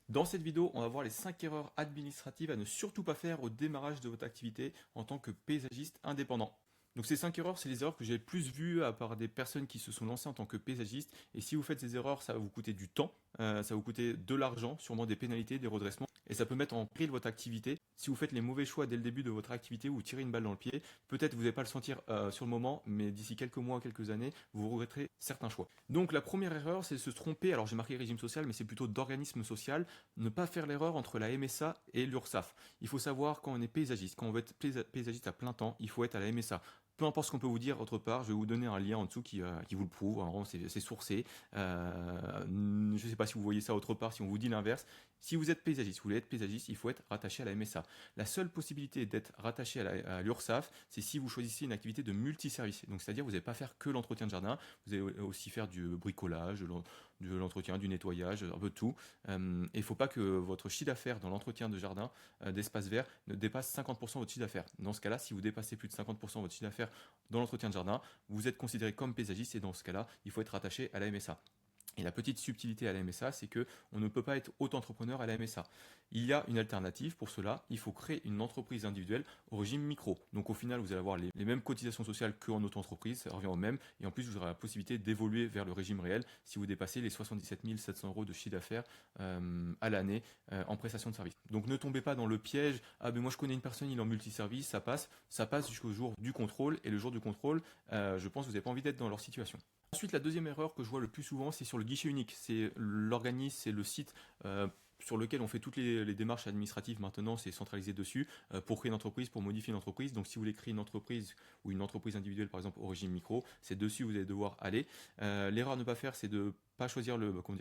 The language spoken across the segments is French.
Dans cette vidéo, on va voir les 5 erreurs administratives à ne surtout pas faire au démarrage de votre activité en tant que paysagiste indépendant. Donc ces 5 erreurs, c'est les erreurs que j'ai le plus vues à part des personnes qui se sont lancées en tant que paysagiste. Et si vous faites ces erreurs, ça va vous coûter du temps, ça va vous coûter de l'argent, sûrement des pénalités, des redressements. Et ça peut mettre en péril votre activité. Si vous faites les mauvais choix dès le début de votre activité ou vous tirez une balle dans le pied, peut-être vous n'allez pas le sentir sur le moment, mais d'ici quelques mois, quelques années, vous regretterez certains choix. Donc la première erreur, c'est se tromper. Alors j'ai marqué régime social, mais c'est plutôt d'organisme social. Ne pas faire l'erreur entre la MSA et l'URSSAF. Il faut savoir quand on est paysagiste, quand on veut être paysagiste à plein temps, il faut être à la MSA. Peu importe ce qu'on peut vous dire autre part, je vais vous donner un lien en dessous qui vous le prouve. En gros, c'est sourcé. Je ne sais pas si vous voyez ça autre part, si on vous dit l'inverse. Si vous êtes paysagiste, vous voulez être paysagiste, il faut être rattaché à la MSA. La seule possibilité d'être rattaché à l'URSSAF, c'est si vous choisissez une activité de multiservice. Donc, c'est-à-dire, vous n'allez pas faire que l'entretien de jardin, vous allez aussi faire du bricolage, de l'entretien, du nettoyage, un peu de tout. Et il ne faut pas que votre chiffre d'affaires dans l'entretien de jardin, d'espace vert, ne dépasse 50% de votre chiffre d'affaires. Dans ce cas-là, si vous dépassez plus de 50% de votre chiffre d'affaires dans l'entretien de jardin, vous êtes considéré comme paysagiste et dans ce cas-là, il faut être rattaché à la MSA. Et la petite subtilité à la MSA, c'est que on ne peut pas être auto-entrepreneur à la MSA. Il y a une alternative pour cela, il faut créer une entreprise individuelle au régime micro. Donc au final, vous allez avoir les mêmes cotisations sociales qu'en auto-entreprise, ça revient au même, et en plus vous aurez la possibilité d'évoluer vers le régime réel si vous dépassez les 77 700 euros de chiffre d'affaires à l'année en prestation de service. Donc ne tombez pas dans le piège, ah ben moi je connais une personne, il est en multiservice, ça passe jusqu'au jour du contrôle, et le jour du contrôle, je pense que vous n'avez pas envie d'être dans leur situation. Ensuite, la deuxième erreur que je vois le plus souvent, c'est sur le guichet unique. C'est l'organisme, c'est le site sur lequel on fait toutes les démarches administratives maintenant, c'est centralisé dessus pour créer une entreprise, pour modifier une entreprise. Donc si vous voulez créer une entreprise ou une entreprise individuelle, par exemple au régime micro, c'est dessus où vous allez devoir aller. L'erreur à ne pas faire, c'est de pas choisir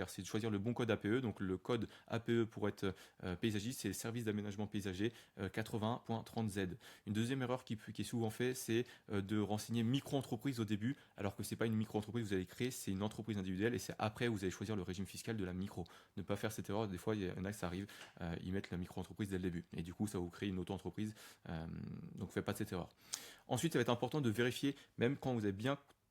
c'est de choisir le bon code APE. Donc le code APE pour être paysagiste, c'est le service d'aménagement paysager 80.30Z. Une deuxième erreur qui est souvent faite, c'est de renseigner micro-entreprise au début, alors que c'est pas une micro-entreprise que vous allez créer, c'est une entreprise individuelle et c'est après vous allez choisir le régime fiscal de la micro. Ne pas faire cette erreur, des fois il y en a que ça arrive, ils mettent la micro-entreprise dès le début et du coup ça vous crée une auto-entreprise, donc faites pas de cette erreur. Ensuite, ça va être important de vérifier, même quand vous avez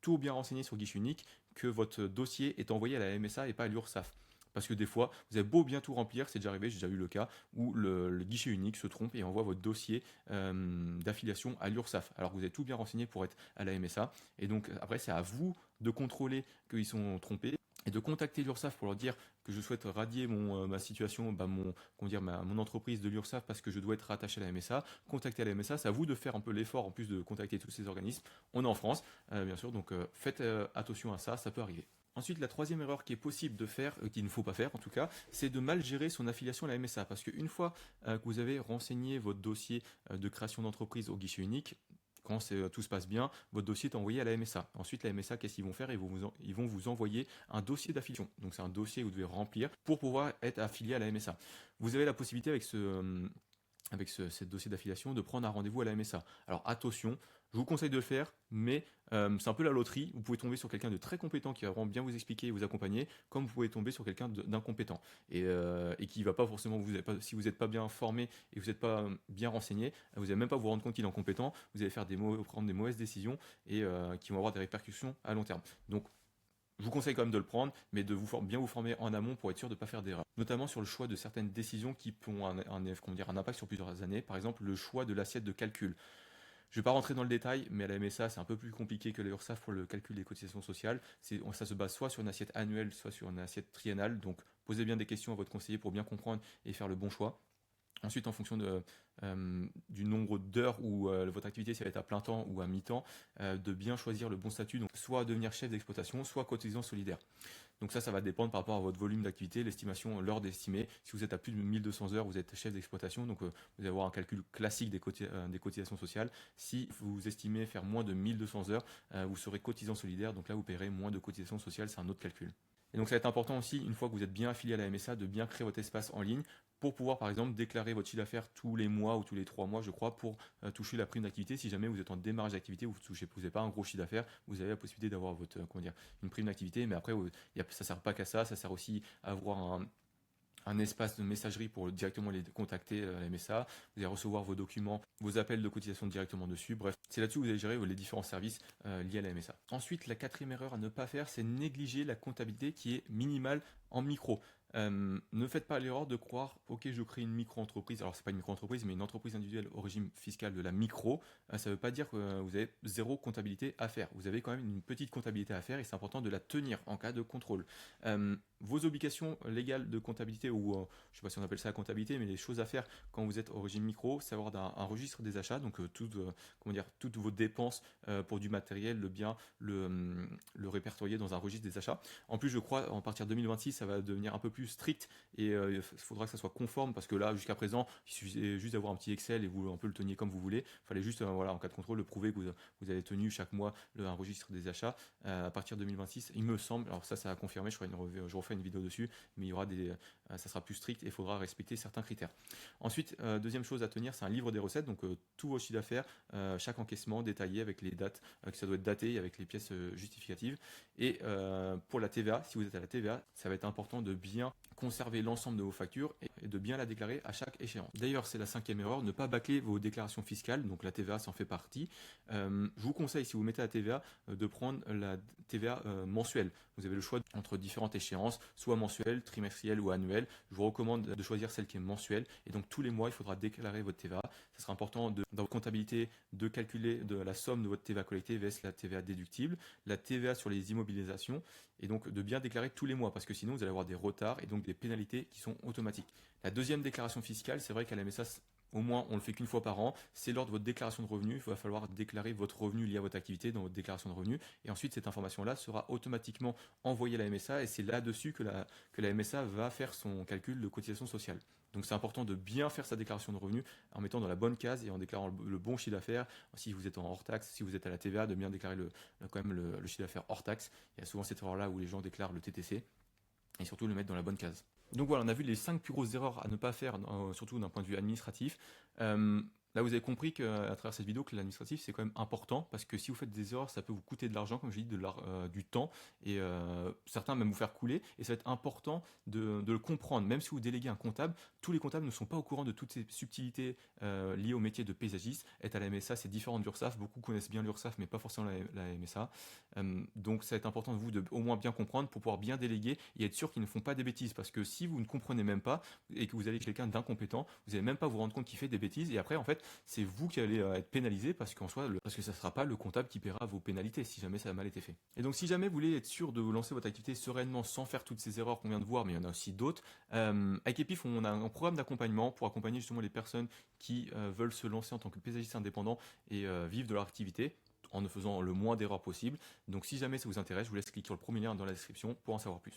tout bien renseigné sur le guichet unique, que votre dossier est envoyé à la MSA et pas à l'URSSAF. Parce que des fois, vous avez beau bien tout remplir, c'est déjà arrivé, j'ai déjà eu le cas, où le guichet unique se trompe et envoie votre dossier d'affiliation à l'URSSAF, alors que vous avez tout bien renseigné pour être à la MSA. Et donc après, c'est à vous de contrôler qu'ils sont trompés et de contacter l'URSSAF pour leur dire que je souhaite radier ma situation, mon entreprise de l'URSSAF parce que je dois être rattaché à la MSA. Contacter la MSA, c'est à vous de faire un peu l'effort en plus de contacter tous ces organismes. On est en France, bien sûr, donc faites attention à ça, ça peut arriver. Ensuite, la troisième erreur qui est possible de faire, qu'il ne faut pas faire en tout cas, c'est de mal gérer son affiliation à la MSA. Parce qu'une fois que vous avez renseigné votre dossier de création d'entreprise au guichet unique, quand tout se passe bien, votre dossier est envoyé à la MSA. Ensuite, la MSA, qu'est-ce qu'ils vont faire? Ils vont vous envoyer un dossier d'affiliation. Donc, c'est un dossier que vous devez remplir pour pouvoir être affilié à la MSA. Vous avez la possibilité avec ce dossier d'affiliation, de prendre un rendez-vous à la MSA. Alors attention, je vous conseille de le faire, mais c'est un peu la loterie. Vous pouvez tomber sur quelqu'un de très compétent qui va vraiment bien vous expliquer et vous accompagner, comme vous pouvez tomber sur quelqu'un d'incompétent et qui va pas forcément si vous n'êtes pas bien formé et vous n'êtes pas bien renseigné, vous n'allez même pas vous rendre compte qu'il est incompétent. Vous allez prendre des mauvaises décisions et qui vont avoir des répercussions à long terme. Donc je vous conseille quand même de le prendre, mais de bien vous former en amont pour être sûr de ne pas faire d'erreur. Notamment sur le choix de certaines décisions qui ont un impact sur plusieurs années. Par exemple, le choix de l'assiette de calcul. Je ne vais pas rentrer dans le détail, mais à la MSA, c'est un peu plus compliqué que l'URSSAF pour le calcul des cotisations sociales. Ça se base soit sur une assiette annuelle, soit sur une assiette triennale. Donc, posez bien des questions à votre conseiller pour bien comprendre et faire le bon choix. Ensuite, en fonction du nombre d'heures où votre activité ça va être à plein temps ou à mi-temps, de bien choisir le bon statut, donc soit devenir chef d'exploitation, soit cotisant solidaire. Donc ça va dépendre par rapport à votre volume d'activité, l'estimation, l'heure d'estimer. Si vous êtes à plus de 1200 heures, vous êtes chef d'exploitation, donc vous allez avoir un calcul classique des cotisations sociales. Si vous estimez faire moins de 1200 heures, vous serez cotisant solidaire, donc là vous paierez moins de cotisations sociales, c'est un autre calcul. Et donc ça va être important aussi, une fois que vous êtes bien affilié à la MSA, de bien créer votre espace en ligne pour pouvoir par exemple déclarer votre chiffre d'affaires tous les mois ou tous les 3 mois, je crois, pour toucher la prime d'activité. Si jamais vous êtes en démarrage d'activité, vous n'avez pas un gros chiffre d'affaires, vous avez la possibilité d'avoir une prime d'activité, mais après ça ne sert pas qu'à ça sert aussi à avoir un espace de messagerie pour directement les contacter à la MSA. Vous allez recevoir vos documents, vos appels de cotisation directement dessus. Bref, c'est là-dessus que vous allez gérer les différents services liés à la MSA. Ensuite, la quatrième erreur à ne pas faire, c'est négliger la comptabilité qui est minimale en micro. Ne faites pas l'erreur de croire, ok, je crée une micro-entreprise. Alors, c'est pas une micro-entreprise, mais une entreprise individuelle au régime fiscal de la micro. Ça ne veut pas dire que vous avez zéro comptabilité à faire. Vous avez quand même une petite comptabilité à faire et c'est important de la tenir en cas de contrôle. Vos obligations légales de comptabilité, ou je ne sais pas si on appelle ça la comptabilité, mais les choses à faire quand vous êtes au régime micro, c'est avoir un registre des achats, donc toutes vos dépenses pour du matériel, le bien, le répertorier dans un registre des achats. En plus, je crois, en partir de 2026, ça va devenir un peu plus strict et il faudra que ça soit conforme parce que là, jusqu'à présent, il suffisait juste d'avoir un petit Excel et vous un peu le teniez comme vous voulez. Il fallait juste, voilà, en cas de contrôle, de prouver que vous avez tenu chaque mois un registre des achats. À partir de 2026, il me semble, alors ça a confirmé, je refais une vidéo dessus, mais il y aura ça sera plus strict et il faudra respecter certains critères. Ensuite, deuxième chose à tenir, c'est un livre des recettes, donc tous vos chiffres d'affaires, chaque encaissement détaillé avec les dates, que ça doit être daté avec les pièces justificatives. Et pour la TVA, si vous êtes à la TVA, ça va être important de bien conserver l'ensemble de vos factures et de bien la déclarer à chaque échéance. D'ailleurs, c'est la cinquième erreur, ne pas bâcler vos déclarations fiscales, donc la TVA s'en fait partie. Je vous conseille, si vous mettez la TVA, de prendre la TVA mensuelle. Vous avez le choix entre différentes échéances, soit mensuelle, trimestrielle ou annuelle. Je vous recommande de choisir celle qui est mensuelle. Et donc tous les mois, il faudra déclarer votre TVA. Ce sera important dans votre comptabilité de calculer de la somme de votre TVA collectée vs la TVA déductible, la TVA sur les immobilisations, et donc de bien déclarer tous les mois, parce que sinon vous allez avoir des retards et donc des pénalités qui sont automatiques. La deuxième déclaration fiscale, c'est vrai qu'à la MSA, au moins on le fait qu'une fois par an, c'est lors de votre déclaration de revenus, il va falloir déclarer votre revenu lié à votre activité dans votre déclaration de revenus, et ensuite cette information-là sera automatiquement envoyée à la MSA, et c'est là-dessus que la MSA va faire son calcul de cotisation sociale. Donc c'est important de bien faire sa déclaration de revenus en mettant dans la bonne case et en déclarant le bon chiffre d'affaires. Si vous êtes en hors taxe, si vous êtes à la TVA, de bien déclarer quand même le chiffre d'affaires hors taxe. Il y a souvent cette erreur-là où les gens déclarent le TTC et surtout le mettre dans la bonne case. Donc voilà, on a vu les 5 plus grosses erreurs à ne pas faire, surtout d'un point de vue administratif. Là, vous avez compris qu'à travers cette vidéo que l'administratif c'est quand même important parce que si vous faites des erreurs, ça peut vous coûter de l'argent, comme je dis, du temps et certains même vous faire couler. Et ça va être important de le comprendre. Même si vous déléguez un comptable, tous les comptables ne sont pas au courant de toutes ces subtilités liées au métier de paysagiste. Être à la MSA, c'est différent de l'URSSAF. Beaucoup connaissent bien l'URSSAF, mais pas forcément la MSA. Donc, ça va être important de vous de au moins bien comprendre pour pouvoir bien déléguer et être sûr qu'ils ne font pas des bêtises. Parce que si vous ne comprenez même pas et que vous avez quelqu'un d'incompétent, vous n'allez même pas vous rendre compte qu'il fait des bêtises. Et après, en fait, c'est vous qui allez être pénalisé parce qu'en soi, parce que ça ne sera pas le comptable qui paiera vos pénalités si jamais ça a mal été fait. Et donc, si jamais vous voulez être sûr de lancer votre activité sereinement sans faire toutes ces erreurs qu'on vient de voir, mais il y en a aussi d'autres, avec Epif, on a un programme d'accompagnement pour accompagner justement les personnes qui veulent se lancer en tant que paysagiste indépendant et vivre de leur activité en ne faisant le moins d'erreurs possible. Donc si jamais ça vous intéresse, je vous laisse cliquer sur le premier lien dans la description pour en savoir plus.